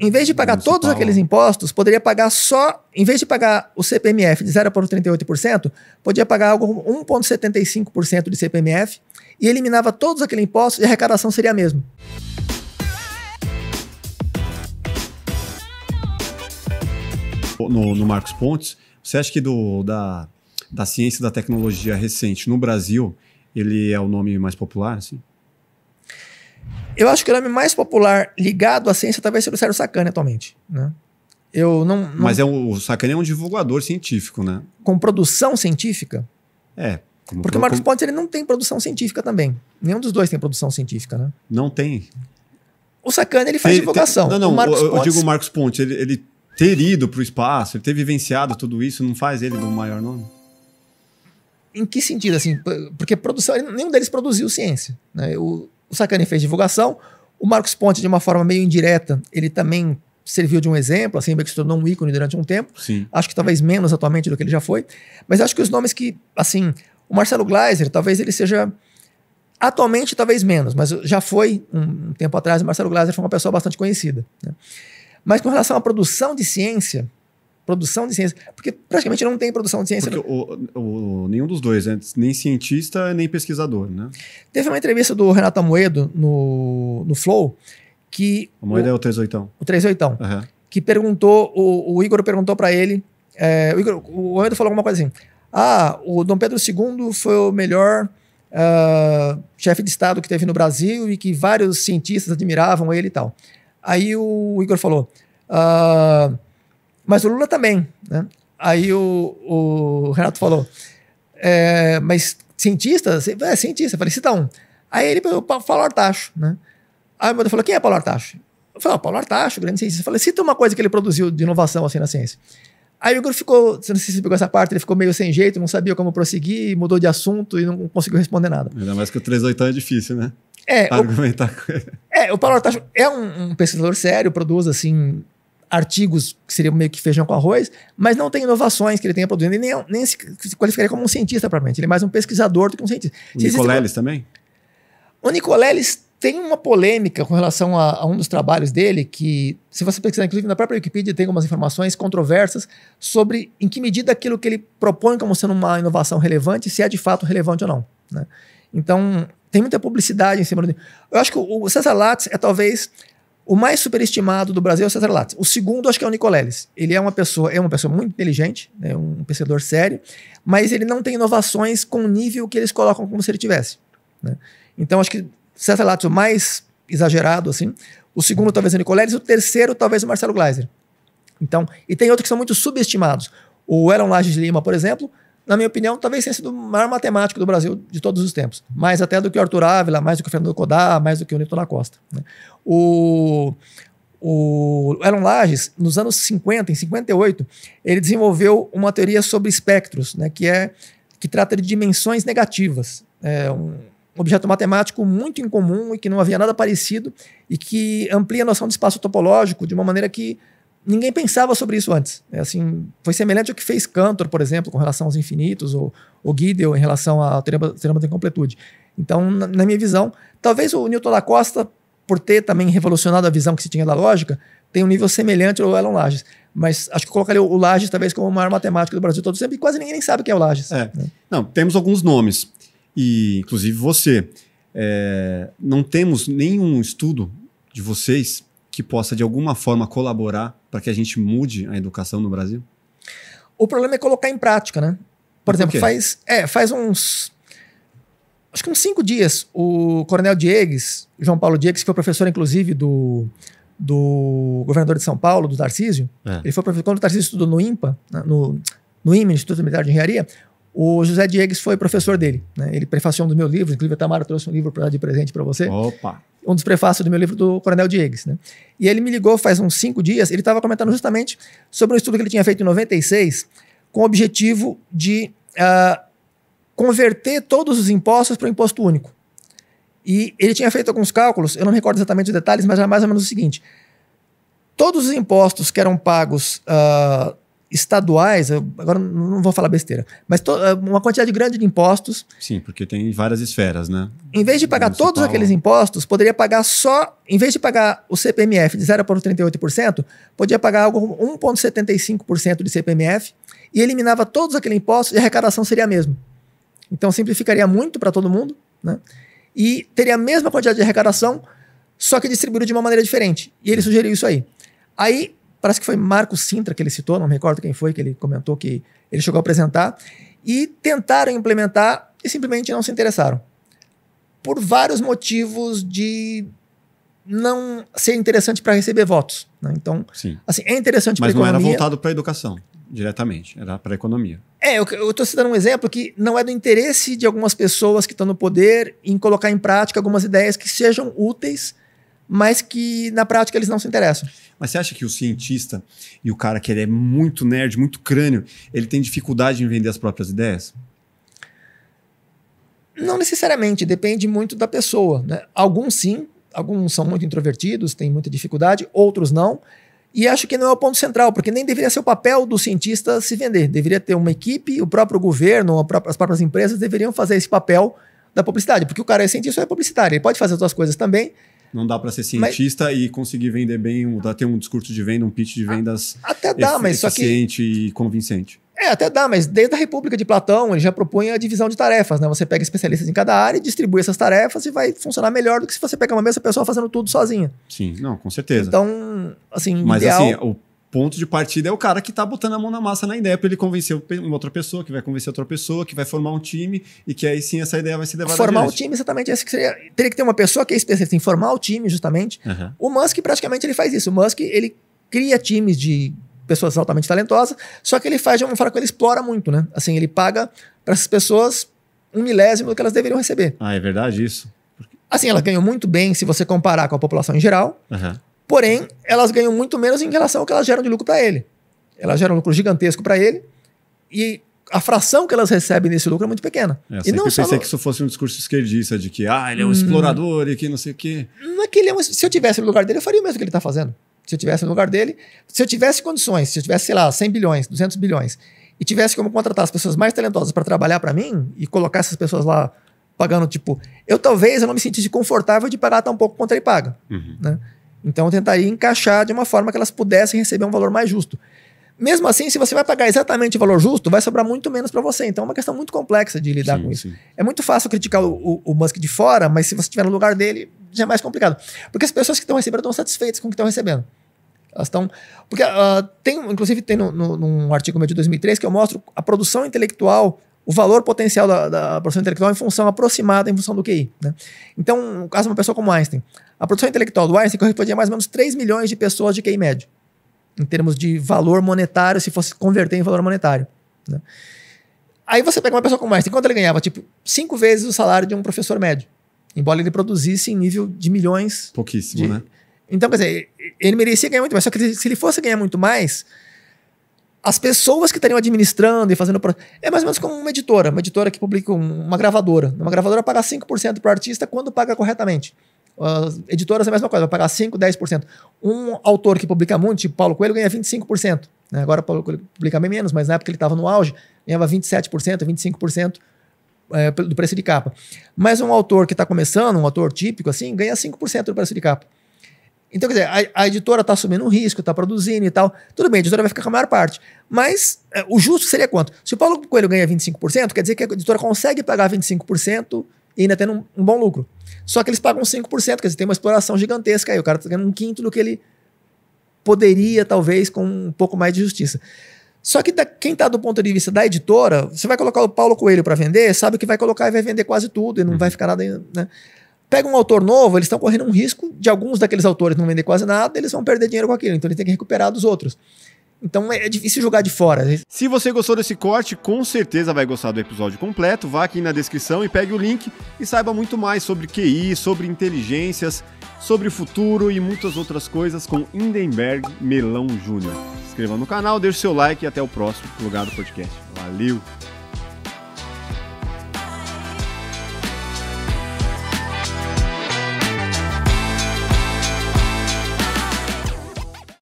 Em vez de pagar todos aqueles impostos, poderia pagar só, em vez de pagar o CPMF de 0,38%, podia pagar algo 1,75% de CPMF e eliminava todos aqueles impostos e a arrecadação seria a mesma. No Marcos Pontes, você acha que da ciência e da tecnologia recente no Brasil, ele é o nome mais popular, assim? Eu acho que o nome mais popular ligado à ciência talvez seja o Sérgio Sacani atualmente, né? Mas o Sacani é um divulgador científico, né? Com produção científica? É. Porque o Marcos Pontes ele não tem produção científica também. Nenhum dos dois tem produção científica, né? Não tem. O Sacani ele faz divulgação. Eu digo o Marcos Pontes, ele ter ido para o espaço, ele ter vivenciado tudo isso, não faz ele do maior nome? Em que sentido, assim? Porque produção, nenhum deles produziu ciência, né? O Sacani fez divulgação, o Marcos Pontes, de uma forma meio indireta, ele também serviu de um exemplo, assim, que se tornou um ícone durante um tempo. Sim. Acho que talvez menos atualmente do que ele já foi. Mas acho que os nomes que, assim, o Marcelo Gleiser, talvez ele seja, atualmente talvez menos, mas já foi, um tempo atrás, o Marcelo Gleiser foi uma pessoa bastante conhecida, né? Mas com relação à produção de ciência, porque praticamente não tem produção de ciência. Porque nenhum dos dois, né? Nem cientista, nem pesquisador, né? Teve uma entrevista do Renato Amoedo no Flow, que... O Amoedo é o 38ão. O 38ão. Uhum. Que perguntou, o Igor perguntou para ele, o Amoedo falou alguma coisa assim, o Dom Pedro II foi o melhor chefe de Estado que teve no Brasil e que vários cientistas admiravam ele e tal. Aí o Igor falou, mas o Lula também, né? Aí o Renato falou, mas cientista? Cientista. Eu falei, cita um. Aí ele falou, Paulo Artacho, né? Aí o meu falou, quem é Paulo Artacho? Eu falei, Paulo Artacho, grande cientista. Eu falei, cita uma coisa que ele produziu de inovação assim na ciência. Aí o Igor ficou, não sei se você pegou essa parte, ele ficou meio sem jeito, não sabia como prosseguir, mudou de assunto e não conseguiu responder nada. Ainda mais que o 38ão é difícil, né? Argumentar com ele. O Paulo Artacho é um pesquisador sério, produz assim artigos que seriam meio que feijão com arroz, mas não tem inovações que ele tenha produzido, nem se qualificaria como um cientista propriamente, ele é mais um pesquisador do que um cientista. O Nicoleles também? O Nicoleles tem uma polêmica com relação a um dos trabalhos dele, que se você pesquisar, inclusive na própria Wikipedia, tem algumas informações controversas sobre em que medida aquilo que ele propõe como sendo uma inovação relevante, se é de fato relevante ou não, né? Então, tem muita publicidade em cima do... Eu acho que o César Lattes é talvez o mais superestimado do Brasil, é o César Lattes. O segundo, acho que é o Nicoleles. Ele é uma pessoa muito inteligente, né, um pesquisador sério, mas ele não tem inovações com o nível que eles colocam como se ele tivesse, né? Então, acho que César Lattes é o mais exagerado, assim. O segundo, talvez, é o Nicoleles. O terceiro, talvez, o Marcelo Gleiser. Então, e tem outros que são muito subestimados. O Elon Lages de Lima, por exemplo, na minha opinião, talvez tenha sido o maior matemático do Brasil de todos os tempos. Mais até do que o Arthur Ávila, mais do que o Fernando Codá, mais do que o Newton da Costa, né? O Elon Lages, nos anos 50, em 58, ele desenvolveu uma teoria sobre espectros, né, que trata de dimensões negativas. Um objeto matemático muito incomum e que não havia nada parecido e que amplia a noção de espaço topológico de uma maneira que ninguém pensava sobre isso antes. Assim, foi semelhante ao que fez Cantor, por exemplo, com relação aos infinitos, ou Gödel em relação ao teorema da incompletude. Então, na minha visão, talvez o Newton da Costa, por ter também revolucionado a visão que se tinha da lógica, tem um nível semelhante ao Elon Lages. Mas acho que eu colocaria o Lages talvez como o maior matemático do Brasil todo sempre, e quase ninguém nem sabe o que é o Lages. Né? Não, temos alguns nomes, e inclusive você. Não temos nenhum estudo de vocês que possa de alguma forma colaborar para que a gente mude a educação no Brasil? O problema é colocar em prática, né? Por exemplo, faz uns... Acho que uns 5 dias, o Coronel Diegues, João Paulo Diegues, que foi professor, inclusive, do governador de São Paulo, do Tarcísio. Ele foi professor, quando o Tarcísio estudou no IMPA, né, no IME, Instituto Militar de Engenharia, o José Diegues foi professor dele, né? Ele prefaciou um dos meus livros, inclusive a Tamara trouxe um livro para dar de presente para você. Opa! Um dos prefácios do meu livro do Coronel Diegues, né? E ele me ligou faz uns 5 dias, ele estava comentando justamente sobre um estudo que ele tinha feito em 96, com o objetivo de converter todos os impostos para o imposto único. E ele tinha feito alguns cálculos, eu não me recordo exatamente os detalhes, mas era mais ou menos o seguinte: todos os impostos que eram pagos estaduais, agora não vou falar besteira, mas uma quantidade grande de impostos. Sim, porque tem várias esferas, né? Em vez de pagar todos aqueles impostos, poderia pagar só, em vez de pagar o CPMF de 0,38%, podia pagar algo 1,75% de CPMF e eliminava todos aqueles impostos e a arrecadação seria a mesma. Então simplificaria muito para todo mundo, né? E teria a mesma quantidade de arrecadação, só que distribuído de uma maneira diferente. E ele sugeriu isso aí. Aí, parece que foi Marcos Sintra que ele citou, não me recordo quem foi, que ele comentou que ele chegou a apresentar, e tentaram implementar e simplesmente não se interessaram. Por vários motivos de não ser interessante para receber votos, né? Então, sim, assim, é interessante para a economia. Mas não era voltado para a educação, diretamente, era para a economia. Eu estou citando um exemplo que não é do interesse de algumas pessoas que estão no poder em colocar em prática algumas ideias que sejam úteis, mas que na prática eles não se interessam. Mas você acha que o cientista e o cara que ele é muito nerd, muito crânio, ele tem dificuldade em vender as próprias ideias? Não necessariamente, depende muito da pessoa, né? Alguns sim, alguns são muito introvertidos, têm muita dificuldade, outros não. E acho que não é o ponto central, porque nem deveria ser o papel do cientista se vender. Deveria ter uma equipe, o próprio governo, as próprias empresas deveriam fazer esse papel da publicidade, porque o cara é cientista ou é publicitário, ele pode fazer outras coisas também. Não dá para ser cientista e conseguir vender bem, ter um discurso de venda, um pitch de vendas até dá, mas eficiente e convincente. Até dá, mas desde a República de Platão ele já propunha a divisão de tarefas, né? Você pega especialistas em cada área e distribui essas tarefas e vai funcionar melhor do que se você pegar uma mesma pessoa fazendo tudo sozinha. Sim, não, com certeza. Então, assim, mas ideal... assim, o ponto de partida é o cara que tá botando a mão na massa na ideia para ele convencer uma outra pessoa, que vai convencer outra pessoa, que vai formar um time e que aí sim essa ideia vai ser levada formar adiante. O time, exatamente, esse que seria, teria que ter uma pessoa que é especialista em formar o time, justamente. Uhum. O Musk praticamente ele faz isso. O Musk, ele cria times de pessoas altamente talentosas, só que ele faz de uma forma que ele explora muito, né? Assim, ele paga para essas pessoas 1/1000 do que elas deveriam receber. Ah, é verdade isso? Assim, elas ganham muito bem se você comparar com a população em geral, porém, elas ganham muito menos em relação ao que elas geram de lucro para ele. Elas geram um lucro gigantesco para ele e a fração que elas recebem desse lucro é muito pequena. Eu sempre pensei que isso fosse um discurso esquerdista, de que ele é um explorador e que não sei o quê. Não é que ele é se eu tivesse no lugar dele, eu faria o mesmo que ele está fazendo. Se eu tivesse no lugar dele, se eu tivesse condições, se eu tivesse, sei lá, 100 bilhões, 200 bilhões, e tivesse como contratar as pessoas mais talentosas para trabalhar para mim e colocar essas pessoas lá pagando, tipo, eu não me sentisse confortável de pagar tão pouco quanto ele paga. Né? Então eu tentaria encaixar de uma forma que elas pudessem receber um valor mais justo. Mesmo assim, se você vai pagar exatamente o valor justo, vai sobrar muito menos para você. Então é uma questão muito complexa de lidar com isso. Sim. É muito fácil criticar o Musk de fora, mas se você estiver no lugar dele, já é mais complicado. Porque as pessoas que estão recebendo estão satisfeitas com o que estão recebendo. Elas estão... Porque inclusive tem num artigo meu de 2003 que eu mostro a produção intelectual, o valor potencial da produção intelectual em função aproximada em função do QI. Né? Então, no caso de uma pessoa como Einstein, a produção intelectual do Einstein correspondia a mais ou menos 3 milhões de pessoas de QI médio, em termos de valor monetário, se fosse converter em valor monetário. Né? Aí você pega uma pessoa como Einstein, quanto ele ganhava? Tipo, 5 vezes o salário de um professor médio, embora ele produzisse em nível de milhões. Pouquíssimo, né? Então, quer dizer, ele merecia ganhar muito mais, só que se ele fosse ganhar muito mais, as pessoas que estariam administrando e fazendo... É mais ou menos como uma editora que publica uma gravadora. Uma gravadora paga 5% para o artista quando paga corretamente. As editoras é a mesma coisa, vai pagar 5%, 10%. Um autor que publica muito, tipo Paulo Coelho, ganha 25%. Né? Agora Paulo Coelho publica bem menos, mas na época ele estava no auge, ganhava 27%, 25% do preço de capa. Mas um autor que está começando, um autor típico, assim, ganha 5% do preço de capa. Então, quer dizer, a editora está assumindo um risco, está produzindo e tal. Tudo bem, a editora vai ficar com a maior parte. Mas o justo seria quanto? Se o Paulo Coelho ganha 25%, quer dizer que a editora consegue pagar 25% e ainda tendo um bom lucro. Só que eles pagam 5%, quer dizer, tem uma exploração gigantesca aí. O cara está ganhando 1/5 do que ele poderia, talvez, com um pouco mais de justiça. Só que quem está do ponto de vista da editora, você vai colocar o Paulo Coelho para vender, sabe que vai colocar e vai vender quase tudo e não vai ficar nada... Né? Pega um autor novo, eles estão correndo um risco de alguns daqueles autores não vender quase nada, eles vão perder dinheiro com aquilo, então eles têm que recuperar dos outros. Então é difícil jogar de fora. Se você gostou desse corte, com certeza vai gostar do episódio completo. Vá aqui na descrição e pegue o link e saiba muito mais sobre QI, sobre inteligências, sobre o futuro e muitas outras coisas com Hindenburg Melão Júnior. Se inscreva no canal, deixe seu like e até o próximo Plugado Podcast. Valeu!